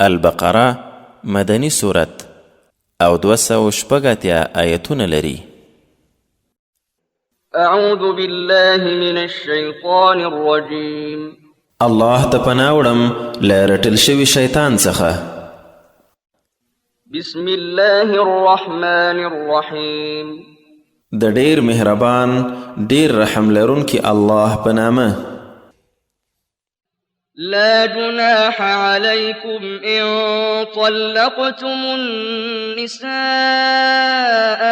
البقره مدنی سورت او 280 آیتونه لري. اعوذ بالله من الشیطان الرجیم. الله ته پناه وړم له رټل شوي شیطان څخه. بسم الله الرحمن الرحیم. د ډیر مهربان ډیر رحم لرونکي الله په نامه. لا جناح عليكم إن طلقتم النساء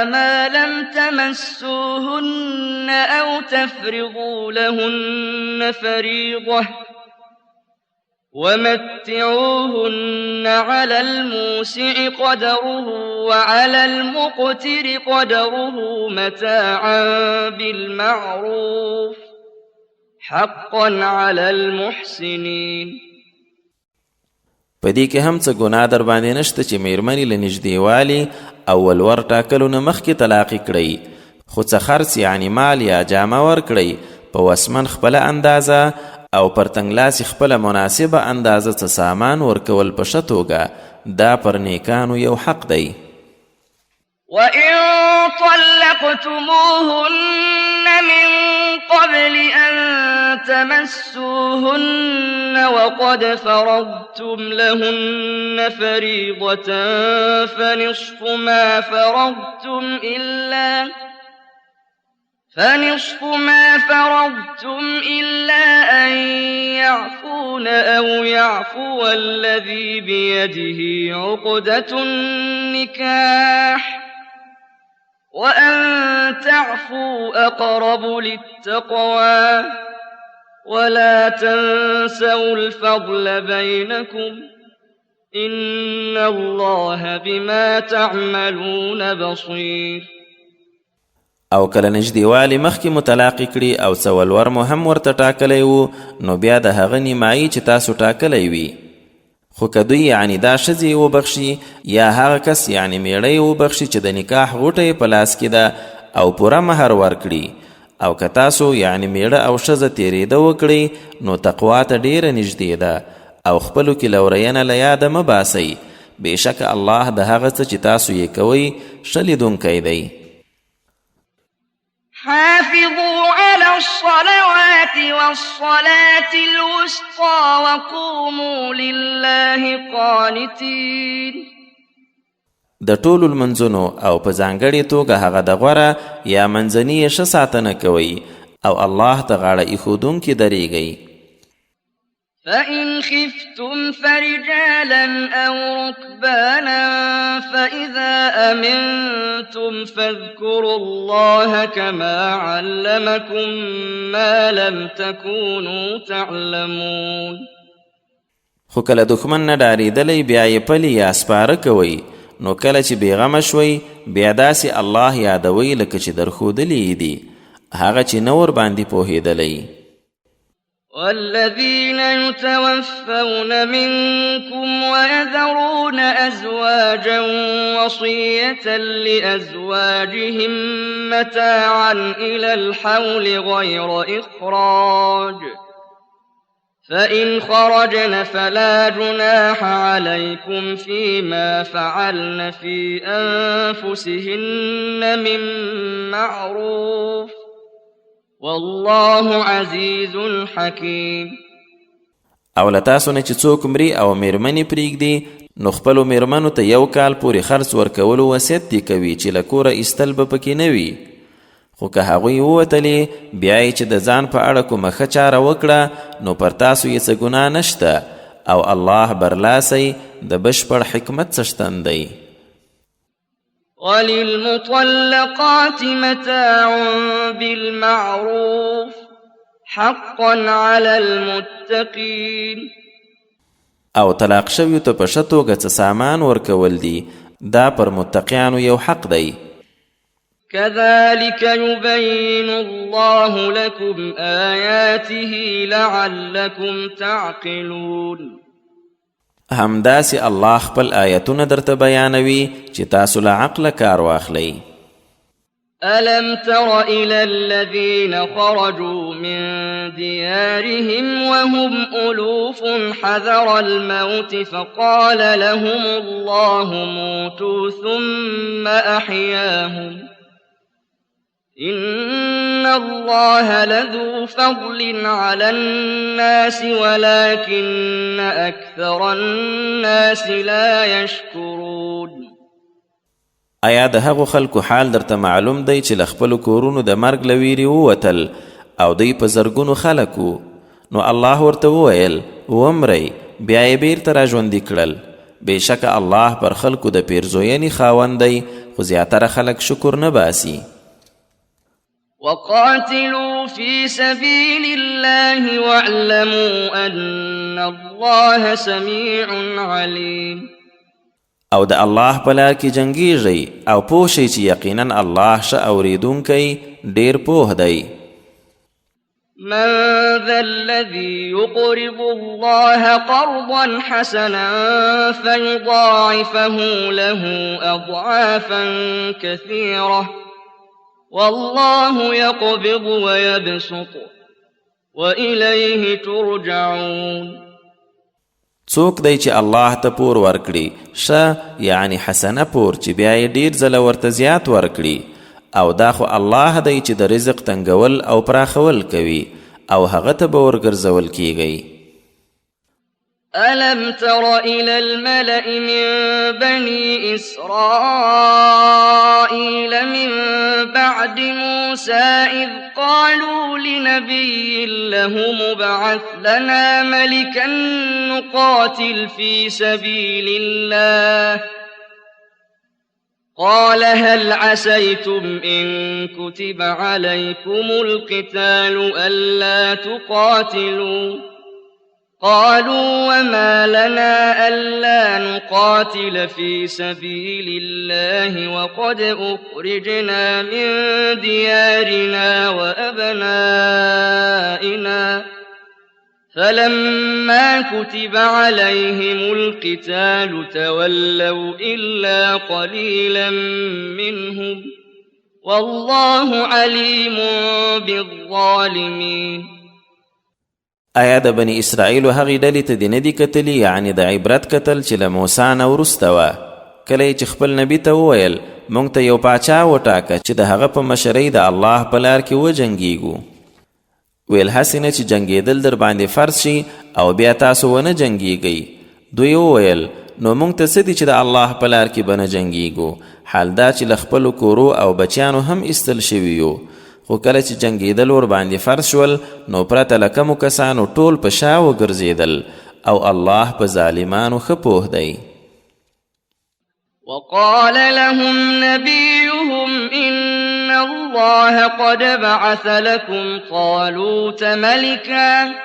ما لم تمسوهن أو تفرضوا لهن فريضة ومتعوهن على الموسع قدره وعلى المقتر قدره متاعا بالمعروف حقا على المحسنين. په دې کې هم څه ګناه در باندې نشته چې میرمنې له نږدېوالي او ولور ټاکلو نه مخکې طلاق کړئ، خو څه خرڅ یعنې مال یا جامه ورکړئ په وسمن خپله اندازه او پر تنګلاسي خپله مناسبه اندازه څه سامان ورکول په ښه توګه، دا پر نیکانو یو حق دی. وَإِن طَلَّقْتُمُوهُنَّ مِن قَبْلِ أَن تَمَسُّوهُنَّ وَقَدْ فَرَضْتُمْ لَهُنَّ فَرِيضَةً فَنِصْفُ مَا فَرَضْتُمْ إِلَّا أَن يَعْفُونَ أَوْ يَعْفُوَ الَّذِي بِيَدِهِ عُقْدَةُ النِّكَاحِ وَأَن تَعْفُوا أَقْرَبُ لِلتَّقْوَى وَلَا تَنسَوْا الْفَضْلَ بَيْنَكُمْ إِنَّ اللَّهَ بِمَا تَعْمَلُونَ بَصِيرٌ. او کله نږدېوالي مخکې مو طلاق کړي او څه ولور مو هم ورته ټاکلی وو، نو بیا د هغه نیمایي چې تاسو ټاکلی وي. خو که دوی یعنې دا ښځې وبخشي یا هغه کس یعنې میړه یې وبخشي چې د نکاح غوټه یې په لاس کې ده او پوره مهر ورکړي، او که تاسو یعنې میړه او ښځه تېرېده وکړئ نو تقوا ته ډېره نږدې ده، او خپلو کې لورینه له یاده مه باسئ. بېشکه الله د هغه څه چې تاسو یې کوئ ښه لیدونکی دی. حافظوا على الصلوات والصلاة الوسطى وقوموا لله قانتين. د ټولو لمنځونو او په ځانګړې توګه هغه د غوره یا منځني یې ښه ساتنه کوئ او الله ته غاړه ایښودونکي درېږئ. فإن خفتم فرجالا أو ركبانا فإذا أمنتم فاذكروا الله كما علمكم ما لم تكونوا تعلمون. خو کله دښمن نه ډارېدلی بیا یې پلي یا سپاره کوئ، نو کله چې بېغمه شوئ بیا داسې الله یادوئ لکه چې درښودلي یې دي، هغه چې نه ورباندې پوهېدلی. والذين يتوفون منكم ويذرون أزواجا وصية لأزواجهم متاعا إلى الحول غير إخراج، فإن خرجن فلا جناح عليكم فيما فعلن في أنفسهن من معروف والله عزیز حکیم. او له تاسو نه چې څوک مري او میرمنې پرېږدي نو خپلو میرمنو ته 1 کال پورې خرڅ ورکولو وصیت دې کوي چې له کوره ایستل به پکې نه وي. خو که هغوی ووتلې بیا یې چې د ځان په اړه کومه ښه چاره وکړه نو پر تاسو یې څه ګناه نشته، او الله برلاسی د بشپړ حکمت څښتن دی. وللمطلقات متاع بالمعروف حقا على المتقين. او طلاق شویو ته په ښه توګه څه سامان ورکول دي، دا پر متقیانو یو حق دی. كذلك يبين الله لكم آياته لعلكم تعقلون. همداسې الله خپل آیتونه درته بیانوي چې تاسو له عقله کار واخلئ. ألم تر إلى الذين خرجوا من ديارهم وهم ألوف حذر الموت فقال لهم الله موتوا ثم أحياهم إن الله لذو فضل على الناس ولكن أكثر الناس لا يشكرون. آیا د هغو خلکو حال درته معلوم دی چې له خپلو کورونو د مرګ له ویرې ووتل او دوی په زرګونو خلک وو؟ نو الله ورته وویل ومرئ بیا یې بیرته راژوندي کړل. بېشکه الله پر خلکو د پیرزوینې خاوند دی، خو زیاتره خلک شکر نه باسي. وقاتلوا في سبيل الله واعلموا أن الله سميع عليم. او د الله په لار کې جنګیږئ او پوه شئ چې یقینا الله ښه اورېدونکی ډېر پوه دی. من ذا الذي يقرض الله قرضا حسنا فيضاعفه له أضعافا كثيرة والله يقبض ويبسط وإليه ترجعون. څوک دی چې الله ته پور ورکړي، ښه یعنی حسنه پور چې بیا یې ډېر ځله ورته زیات ورکړي، او دا خو الله دی چې د رزق تنګول او پراخول کوي، او هغه ته به ورګرځول کیږي. ألم تر إلى الملأ من بني إسرائيل من بعد موسى إذ قالوا لنبي له مبعث لنا ملكا نقاتل في سبيل الله قال هل عسيتم إن كتب عليكم القتال ألا تقاتلوا قالوا وما لنا ألا نقاتل في سبيل الله وقد أخرجنا من ديارنا وأبنائنا فلما كتب عليهم القتال تولوا إلا قليلا منهم والله عليم بالظالمين. آیا د بني اسرائیلو هغې ډلې ته دې نه دي کتلي، یعنې د عبرت کتل چې له موسی نه وروسته وه، کله چې خپل نبي ته وویل موږ ته یو پاچا وټاکه چې د هغه په مشرۍ د الله په لار کې وجنګیږو. ویل هسې نه چې جنګېدل در باندې فرض شي او بیا تاسو ونه جنګیږئ. دوی وویل نو موږ ته څه دي چې د الله په لار کې به نه جنګیږو، حال دا چې له خپلو کورو او بچیانو هم ایستل شوي یو. خو کله چې جنګېدل ور باندې فرض شول نو پرته له کمو کسانو ټول په شا وګرځېدل، او الله په ظالمانو ښه پوه دی. وقال لهم نبيهم إن الله قد بعث لكم طالوت ملكا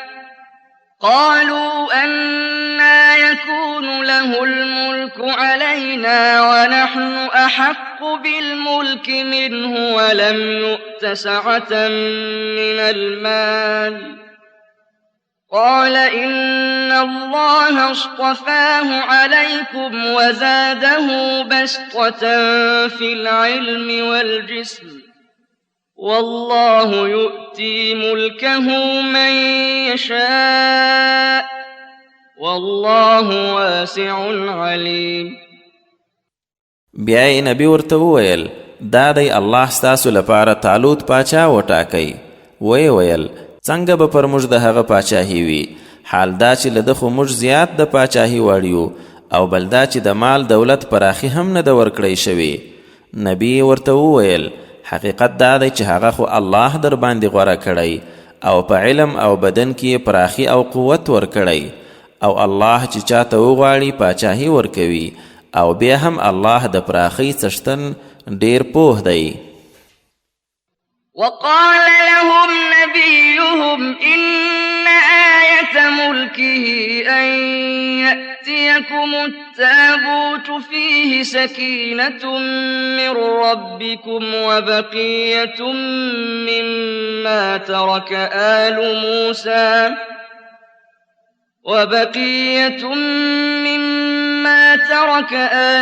قالوا أنى يكون له الملك علينا ونحن أحق بالملك منه ولم يؤت سعة من المال قال إن الله اصطفاه عليكم وزاده بسطة في العلم والجسم والله يؤتي ملكه من يشاء والله واسع عليم. بیا یې نبی ورته وویل دا دی الله ستاسو لپاره طالوت پاچا وټاکئ. ویې ویل څنګه به پر موږ د هغه پاچاهي وي، حال دا چې له ده خو موږ زیات د پاچاهي وړ یو، او بل دا چې د مال دولت پراخي هم نه ده ورکړی شوې. نبی ورته وویل حقیقت دا دی چې هغه خو الله در باندې غوره کړی، او په علم او بدن کې پراخي او قوت ورکړی، او الله چې چاته وغواړي پاچاهي ورکوي، او بیا هم الله د پراخۍ څښتن ډیر پوه دی. وقال لهم نبيهم إن آية ملكه أن يأتيكم التابوت فيه سكينة من ربكم وبقية مما ترك ما ترك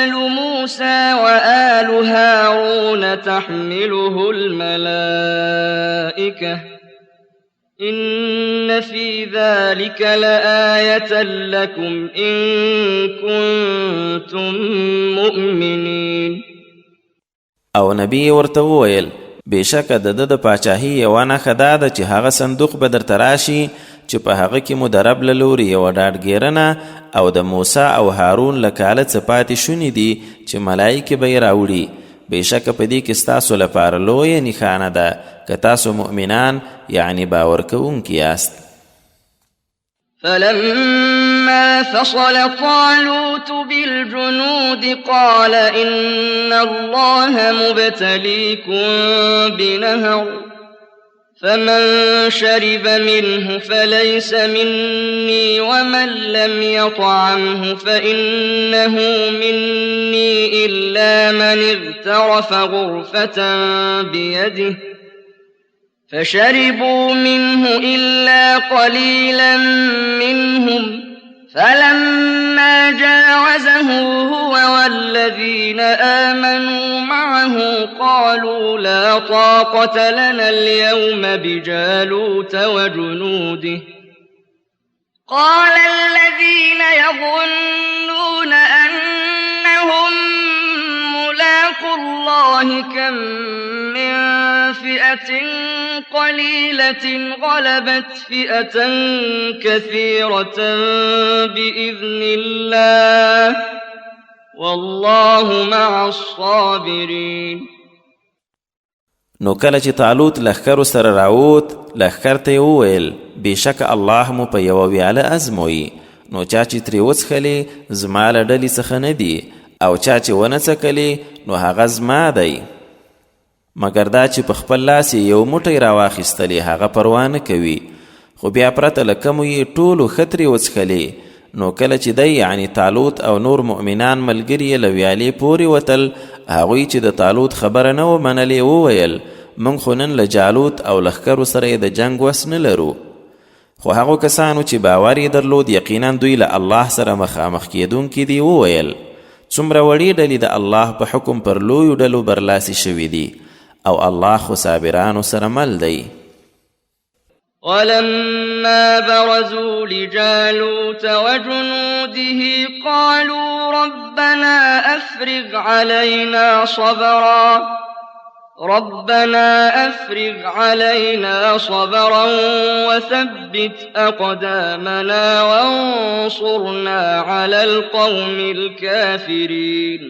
آل موسى وآل هارون تحمله الملائكة إن في ذلك لآية لكم إن كنتم مؤمنين. او نبی ورته وویل بېشکه د ده د پاچاهي یوه نښه دا ده چې هغه صندوق به درته راشي چې په هغه کې مو د رب له لورې یوه ډاډګیرنه او د موسی او هارون له کاله څه پاتې شوني دي چې ملایکې به یې راوړي. بېشکه په دې کې ستاسو لپاره لویه نښانه ده که تاسو مؤمنان یعنی باور کوونکي یاست. فلما فصل طالوت بالجنود قال إن الله مبتليكم بنهر فمن شرب منه فليس مني ومن لم يطعمه فإنه مني إلا من اغترف غرفة بيده فشربوا منه إلا قليلا منهم فلما جاوزه هو والذين آمنوا معه قالوا لا طاقة لنا اليوم بجالوت وجنوده قال الذين يظنون أنهم ملاقو الله كم من فئة قليلة غلبت فئة كثيرة بإذن الله والله مع الصابرين. نو کله چې طالوت لښکرو سره راووت لښکر ته یې وویل بېشکه الله مو په یوه ویاله ازموي نو چا چې ترې وڅښلې زما له ډلې څخه نه دي او چا چې ونه څکلې نو هغه زما دی مګر دا چې په خپل لاس یو موټی راواخیستلې هغه پروا نه کوي خو بیا پرته له کومو یې ټولو ښه ترې وڅښلې. نو کله چې دی یعنی طالوت او نور مؤمنان ملګري یې له ویالې پورې وتل هغوی چې د طالوت خبره نه و منلې وویل موږ خو نن له جالوت او لښکرو سره یې د جنګ وس نه لرو. خو هغو کسانو چې باور یې درلود یقینا دوی له الله سره مخامخ کیدونکي دي وویل څومره وړې ډلې د الله په حکم پر لویو ډلو برلاسي شوي دي او الله خو صابرانو سره مل دی. ولما برزوا لجالوت وجنوده قالوا ربنا أفرغ علينا صبرا وثبت أقدامنا وانصرنا على القوم الكافرين.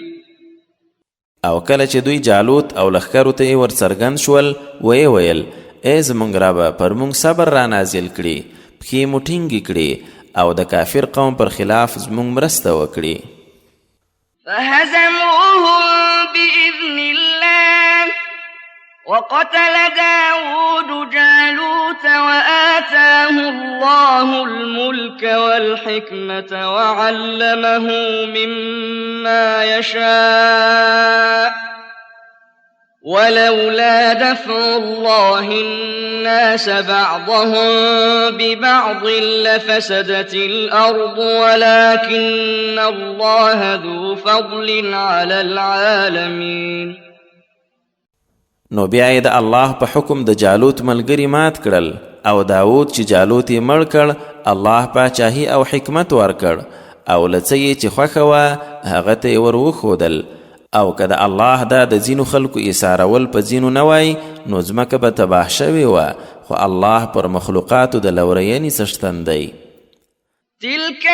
او کله چې دوی جالوت او لښکرو ته یې ورڅرګند شول ویې ویل ای زموږ ربه پر موږ صبر را نازل کړي پښې مو ټینګې کړي او د کافر قوم پر خلاف زموږ مرسته وکړي. فهزموهم بإذن الله وقتل داود جالوت وآتاه الله الملك والحكمة وعلمه مما يشاء ولولا دفع الله الناس بعضهم ببعض لفسدت الأرض ولكن الله ذو فضل على العالمين. نو بیا یې د الله په حکم د جالوت ملګري مات کړل او داود چې جالوت یې مړ کړ الله پاچاهي او حکمت ورکړ او له څه یې چې خوښه وه هغه ته یې ور وښودل او که د الله دا د ځینو خلکو ایثارول په ځینو نه وای نو ځمکه به تباه شوې وه خو الله پر مخلوقاتو د لورینې څښتن دی. تلك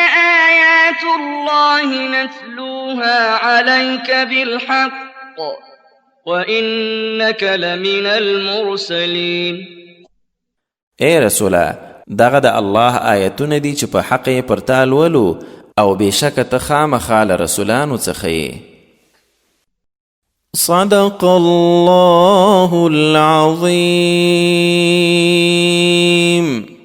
آيات الله نتلوها عليك بالحق وإنك لمن المرسلين. اے رسوله دغه د الله آیتونه دي چې په حق یې پر تا لولو او بېشکه ته خامخا له رسولانو څخه یې. صدق الله العظيم.